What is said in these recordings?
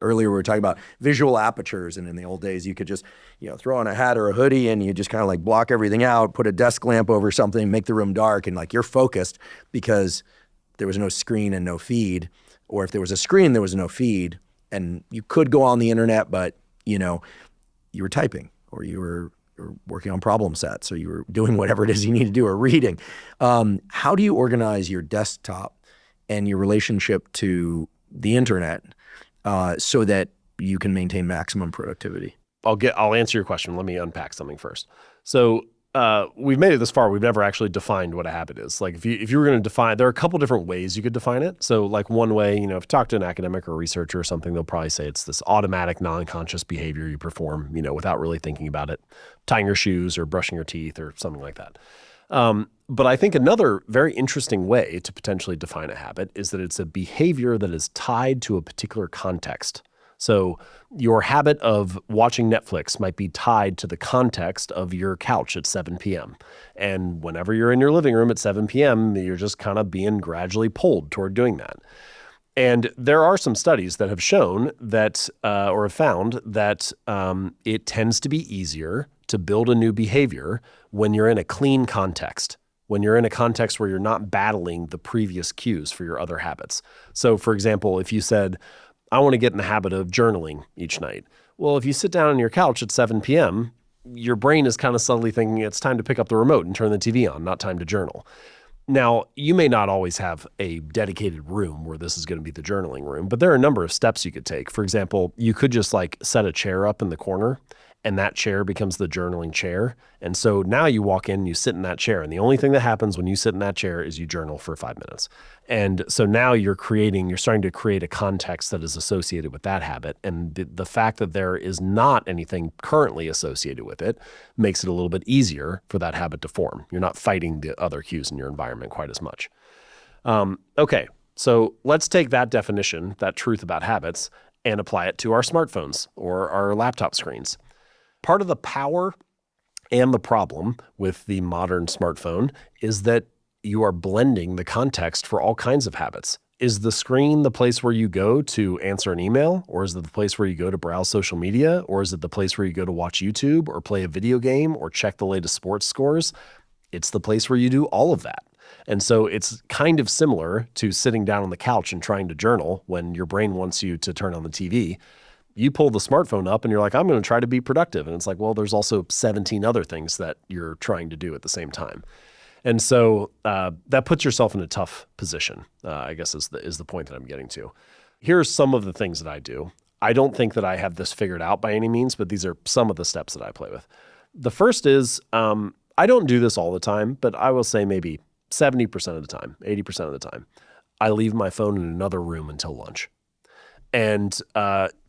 Earlier we were talking about visual apertures, and in the old days you could just, throw on a hat or a hoodie and you just kind of like block everything out, put a desk lamp over something, make the room dark, and like you're focused because there was no screen and no feed. Or if there was a screen, there was no feed, and you could go on the internet, but you were typing, or you were working on problem sets, or you were doing whatever it is you need to do, or reading. How do you organize your desktop and your relationship to the internet so that you can maintain maximum productivity? I'll answer your question. Let me unpack something first. So we've made it this far. We've never actually defined what a habit is. Like if you were going to define, there are a couple different ways you could define it. So like one way, if you talk to an academic or a researcher or something, they'll probably say it's this automatic, non-conscious behavior you perform, without really thinking about it, tying your shoes or brushing your teeth or something like that. But I think another very interesting way to potentially define a habit is that it's a behavior that is tied to a particular context. So your habit of watching Netflix might be tied to the context of your couch at 7 p.m. And whenever you're in your living room at 7 p.m., you're just kind of being gradually pulled toward doing that. And there are some studies that have shown that, or have found that it tends to be easier to build a new behavior when you're in a clean context, when you're in a context where you're not battling the previous cues for your other habits. So for example, if you said, I want to get in the habit of journaling each night. Well, if you sit down on your couch at 7 p.m., your brain is kind of subtly thinking it's time to pick up the remote and turn the TV on, not time to journal. Now, you may not always have a dedicated room where this is going to be the journaling room, but there are a number of steps you could take. For example, you could just like set a chair up in the corner, and that chair becomes the journaling chair. And so now you walk in, you sit in that chair, and the only thing that happens when you sit in that chair is you journal for 5 minutes. And so now you're starting to create a context that is associated with that habit. And the fact that there is not anything currently associated with it makes it a little bit easier for that habit to form. You're not fighting the other cues in your environment quite as much. Okay, so let's take that definition, that truth about habits, and apply it to our smartphones or our laptop screens. Part of the power and the problem with the modern smartphone is that you are blending the context for all kinds of habits. Is the screen the place where you go to answer an email, or is it the place where you go to browse social media, or is it the place where you go to watch YouTube or play a video game or check the latest sports scores? It's the place where you do all of that. And so it's kind of similar to sitting down on the couch and trying to journal when your brain wants you to turn on the TV. You pull the smartphone up and you're like, I'm going to try to be productive. And it's like, well, there's also 17 other things that you're trying to do at the same time. And so that puts yourself in a tough position, I guess is the point that I'm getting to. Here's some of the things that I do. I don't think that I have this figured out by any means, but these are some of the steps that I play with. The first is I don't do this all the time, but I will say maybe 70% of the time, 80% of the time, I leave my phone in another room until lunch. And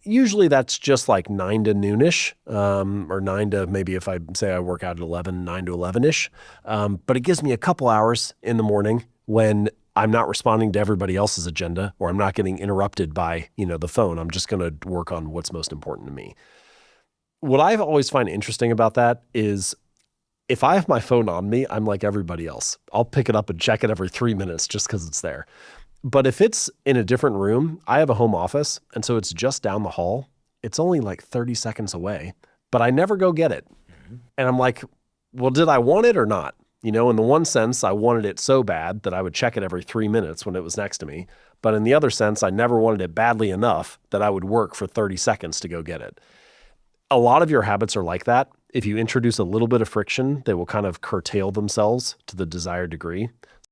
usually that's just like 9 to noonish, or 9 to maybe if I say I work out at 11, 9 to 11-ish. But it gives me a couple hours in the morning when I'm not responding to everybody else's agenda, or I'm not getting interrupted by, the phone. I'm just going to work on what's most important to me. What I've always find interesting about that is if I have my phone on me, I'm like everybody else. I'll pick it up and check it every 3 minutes just because it's there. But if it's in a different room, I have a home office, and so it's just down the hall. It's only like 30 seconds away, but I never go get it. Mm-hmm. And I'm like, well, did I want it or not? In the one sense, I wanted it so bad that I would check it every 3 minutes when it was next to me. But in the other sense, I never wanted it badly enough that I would work for 30 seconds to go get it. A lot of your habits are like that. If you introduce a little bit of friction, they will kind of curtail themselves to the desired degree.